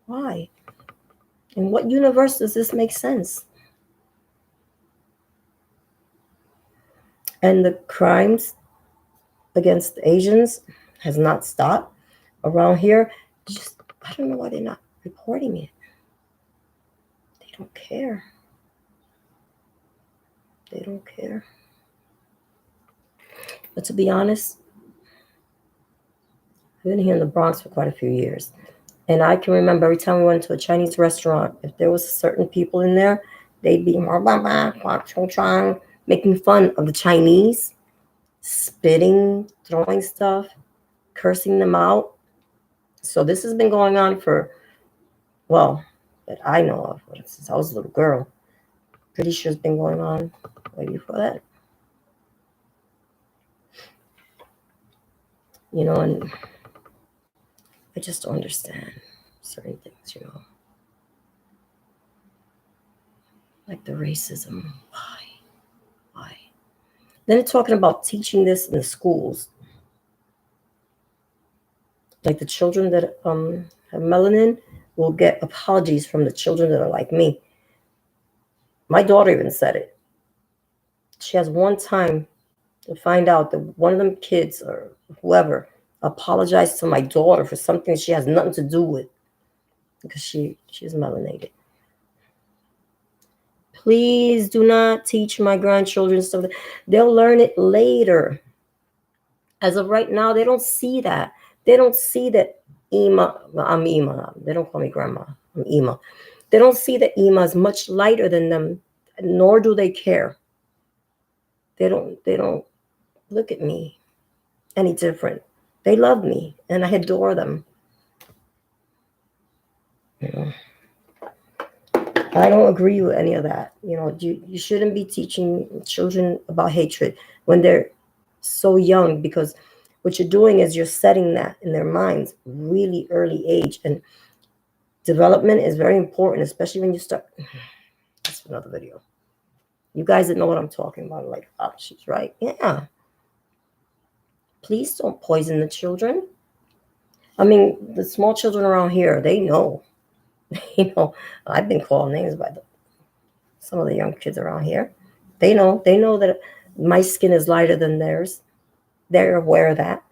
Why? In what universe does this make sense? And the crimes against Asians has not stopped around here. I don't know why they're not reporting it. They don't care. They don't care. But to be honest, I've been here in the Bronx for quite a few years. And I can remember every time we went to a Chinese restaurant, if there was certain people in there, they'd be making fun of the Chinese, spitting, throwing stuff, cursing them out. So this has been going on for, well, that I know of, since I was a little girl. Pretty sure it's been going on way before that. And I just don't understand certain things, like the racism. Why? Then it's talking about teaching this in the schools. Like the children that have melanin will get apologies from the children that are like me. My daughter even said it. She has one time to find out that one of them kids or whoever apologized to my daughter for something she has nothing to do with because she's melanated. Please do not teach my grandchildren stuff. They'll learn it later. As of right now, they don't see that. They don't see that I'm Ima. They don't call me grandma. I'm Ima. They don't see that Ima is much lighter than them, nor do they care. They don't look at me any different. They love me, and I adore them. I don't agree with any of that. You shouldn't be teaching children about hatred when they're so young, because what you're doing is you're setting that in their minds really early age. And development is very important, especially when you start. That's another video. You guys that know what I'm talking about, like, oh, she's right. Yeah. Please don't poison the children. I mean, the small children around here, they know. I've been called names by some of the young kids around here. They know that my skin is lighter than theirs. They're aware of that.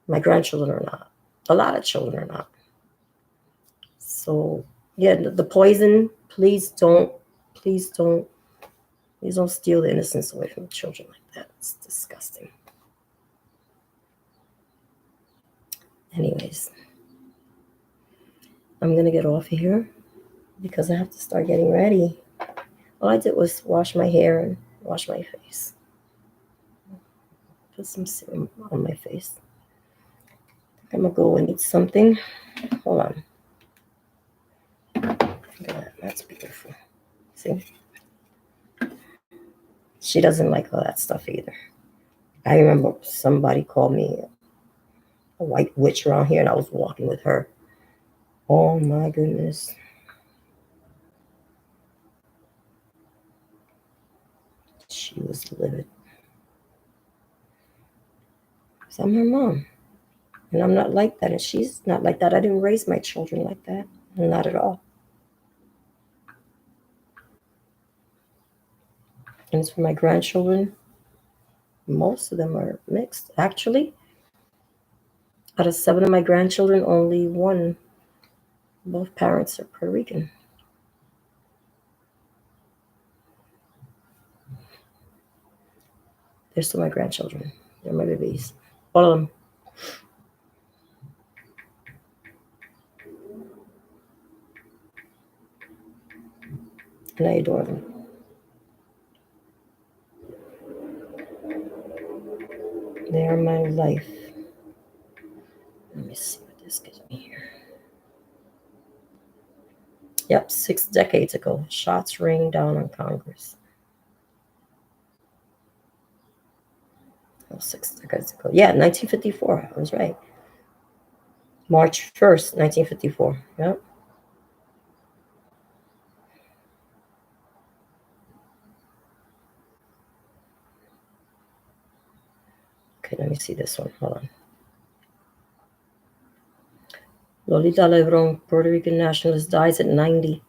My grandchildren are not. A lot of children are not. So, yeah, the poison, please don't steal the innocence away from children like that. It's disgusting. Anyways, I'm going to get off of here because I have to start getting ready. All I did was wash my hair and wash my face. Put some serum on my face. I'm going to go and eat something. Hold on. Look at that. That's beautiful. See? She doesn't like all that stuff either. I remember somebody called me a white witch around here, and I was walking with her. Oh my goodness. She was livid. Because I'm her mom. And I'm not like that. And she's not like that. I didn't raise my children like that. Not at all. And as for my grandchildren, most of them are mixed. Actually, out of 7 of my grandchildren, only one, both parents are Puerto Rican. They're still my grandchildren. They're my babies. All of them. And I adore them. They are my life. Let me see what this gives me here. Yep, 6 decades ago, shots rained down on Congress. Oh, 6 decades ago. Yeah, 1954. I was right. March 1st, 1954. Yep. Okay, let me see this one. Hold on. Lolita Lebron, Puerto Rican nationalist, dies at 90.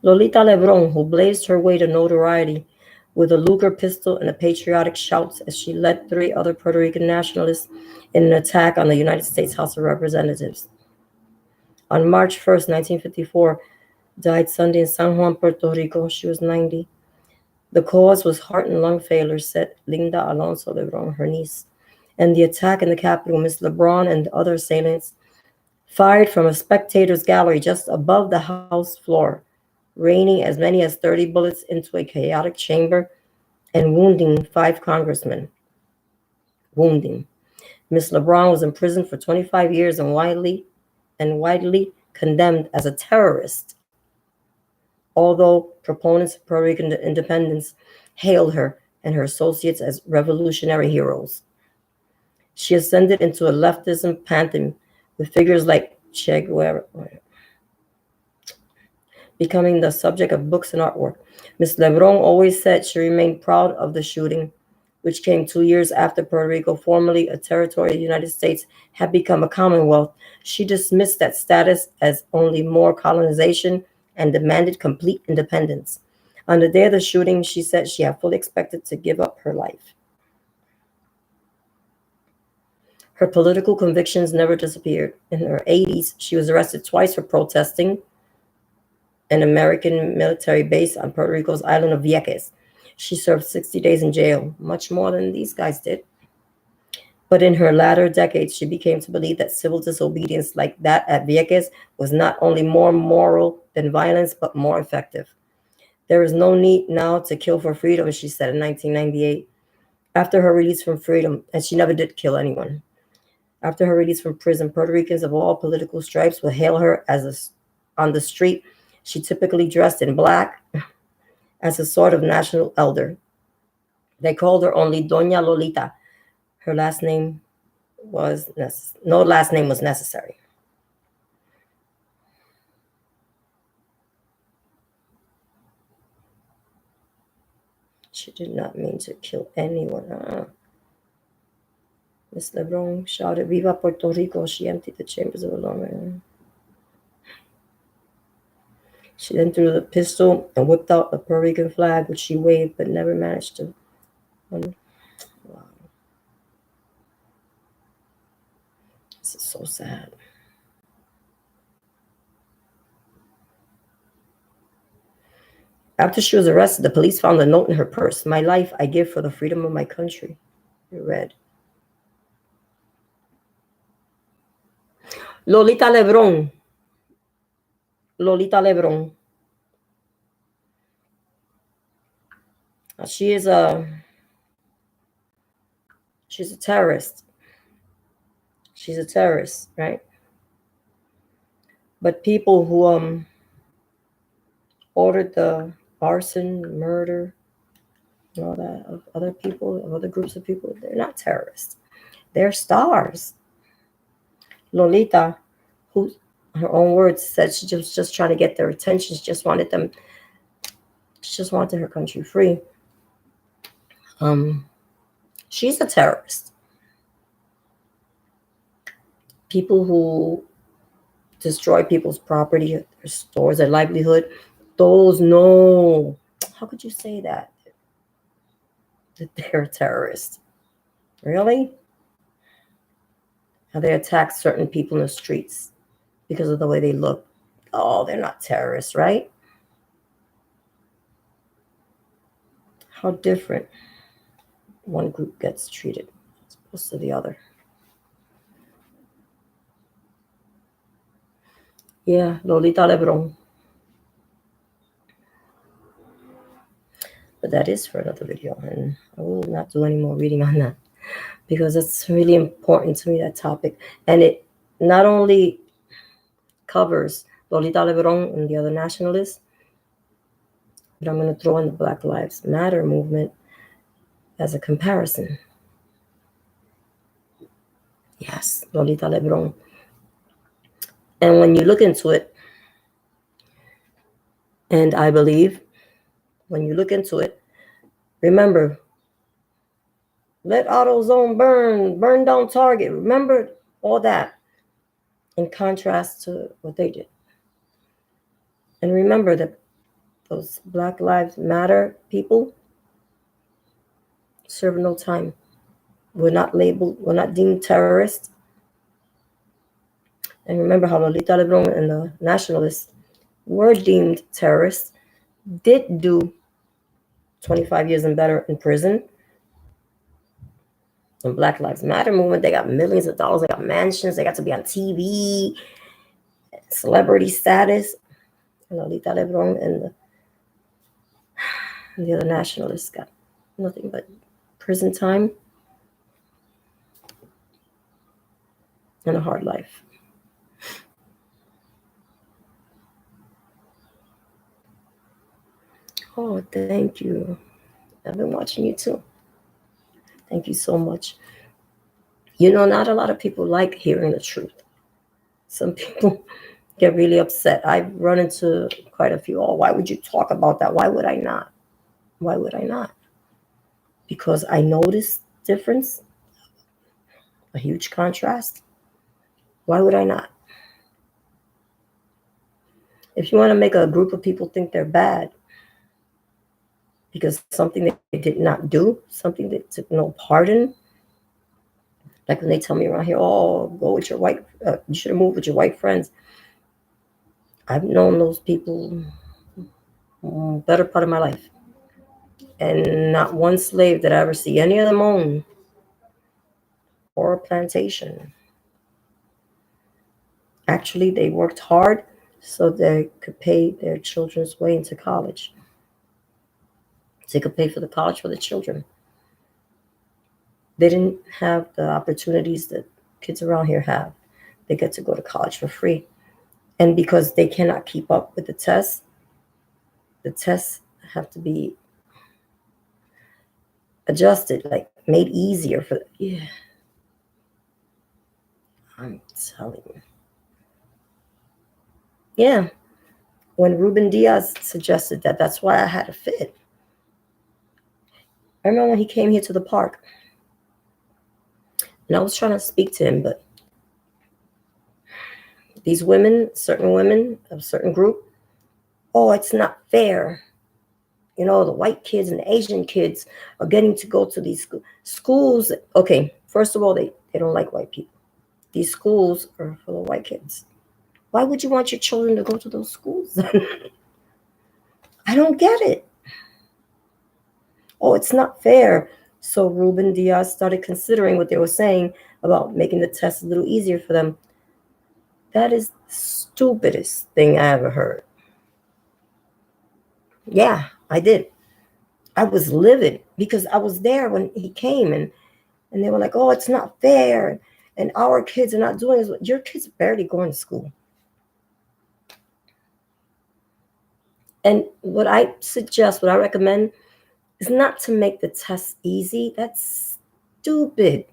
Lolita Lebron, who blazed her way to notoriety with a Luger pistol and a patriotic shouts as she led 3 other Puerto Rican nationalists in an attack on the United States House of Representatives. On March 1st, 1954, died Sunday in San Juan, Puerto Rico. She was 90. The cause was heart and lung failure, said Linda Alonso Lebron, her niece. And the attack in the Capitol, Miss Lebron and the other assailants fired from a spectator's gallery just above the House floor, raining as many as 30 bullets into a chaotic chamber and wounding 5 congressmen. Miss Lebron was imprisoned for 25 years and widely condemned as a terrorist, although proponents of Puerto Rican independence hailed her and her associates as revolutionary heroes. She ascended into a leftism pantheon with figures like Che Guevara, becoming the subject of books and artwork. Ms. Lebron always said she remained proud of the shooting, which came 2 years after Puerto Rico, formerly a territory of the United States, had become a commonwealth. She dismissed that status as only more colonization and demanded complete independence. On the day of the shooting, she said she had fully expected to give up her life. Her political convictions never disappeared. In her 80s, she was arrested twice for protesting an American military base on Puerto Rico's island of Vieques. She served 60 days in jail, much more than these guys did. But in her latter decades, she became to believe that civil disobedience like that at Vieques was not only more moral than violence, but more effective. There is no need now to kill for freedom, she said in 1998. After her release from freedom, and she never did kill anyone. After her release from prison, Puerto Ricans of all political stripes will hail her on the street. She typically dressed in black as a sort of national elder. They called her only Doña Lolita. Her last name was no last name was necessary. She did not mean to kill anyone. Miss Lebron shouted, "Viva Puerto Rico!" She emptied the chambers of her lung. She then threw the pistol and whipped out a Puerto Rican flag, which she waved but never managed to. Wow. This is so sad. After she was arrested, the police found a note in her purse. My life I give for the freedom of my country. It read, Lolita Lebron. Lolita Lebron. She's a terrorist. She's a terrorist, right? But people who ordered the arson, murder, and all that of other people, of other groups of people, they're not terrorists. They're stars. Lolita, who her own words said she was just trying to get their attention. She just wanted her country free. She's a terrorist. People who destroy people's property, their stores, their livelihood, those no. How could you say that? That they're a terrorist? Really? How they attack certain people in the streets because of the way they look. Oh, they're not terrorists, right? How different one group gets treated as opposed to the other. Yeah, Lolita Lebron. But that is for another video, and I will not do any more reading on that because it's really important to me, that topic. And it not only covers Lolita Lebron and the other nationalists, but I'm going to throw in the Black Lives Matter movement as a comparison. Yes, Lolita Lebron. And when you look into it, and I believe when you look into it, remember, let AutoZone burn down Target. Remember all that in contrast to what they did. And remember that those Black Lives Matter people serve no time. We're not deemed terrorists. And remember how Lolita Lebron and the Nationalists were deemed terrorists, did do 25 years and better in prison. The Black Lives Matter movement, they got millions of dollars, they got mansions, they got to be on TV, celebrity status. And Lolita Lebron and the other nationalists got nothing but prison time and a hard life. Oh, thank you. I've been watching you too. Thank you so much. You know, not a lot of people like hearing the truth. Some people get really upset. I've run into quite a few. Oh, why would you talk about that? Why would I not? Why would I not? Because I notice difference, a huge contrast. Why would I not? If you want to make a group of people think they're bad because something they did not do, something they took no part in, like when they tell me around here, oh, go with your white, you should have moved with your white friends. I've known those people better part of my life. And not one slave did I ever see any of them own or a plantation. Actually, they worked hard so they could pay their children's way into college. So they could pay for the college for the children. They didn't have the opportunities that kids around here have. They get to go to college for free. And because they cannot keep up with the tests have to be adjusted, like made easier for them. Yeah. I'm telling you. Yeah. When Ruben Diaz suggested that, that's why I had a fit. I remember when he came here to the park. And I was trying to speak to him, but these women, certain women of a certain group, oh, it's not fair. You know, the white kids and the Asian kids are getting to go to these schools. Okay, first of all, they don't like white people. these schools are full of white kids. Why would you want your children to go to those schools? I don't get it. Oh, it's not fair. So Ruben Diaz started considering what they were saying about making the test a little easier for them. That is the stupidest thing I ever heard. Yeah, I did. I was livid because I was there when he came, and they were like, oh, it's not fair. And our kids are not doing this. Your kids are barely going to school. And what I suggest, what I recommend, is not to make the test easy. That's stupid.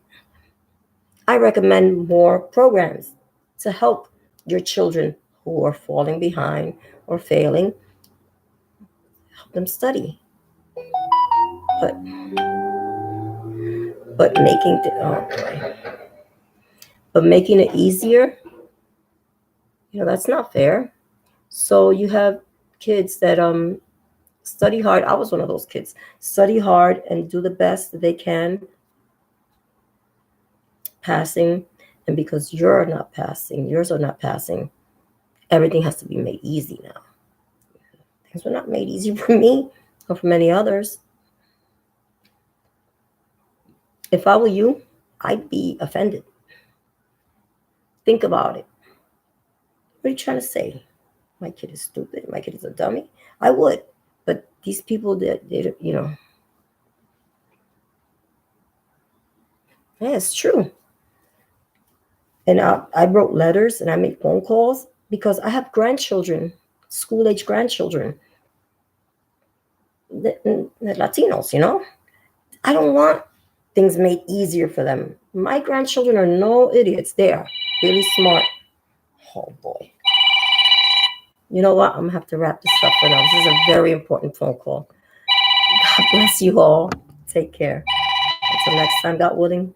I recommend more programs to help your children who are falling behind or failing, help them study. But making it easier, that's not fair. So you have kids that study hard. I was one of those kids. Study hard and do the best that they can, passing. And because yours are not passing, everything has to be made easy now. Things were not made easy for me or for many others. If I were you, I'd be offended. Think about it. What are you trying to say? My kid is stupid. My kid is a dummy. I would. But these people that, yeah, it's true. And I wrote letters and I made phone calls because I have grandchildren, school-age grandchildren, the Latinos, I don't want things made easier for them. My grandchildren are no idiots. They are really smart. Oh, boy. You know what? I'm going to have to wrap this up for now. This is a very important phone call. God bless you all. Take care. Until next time, God willing.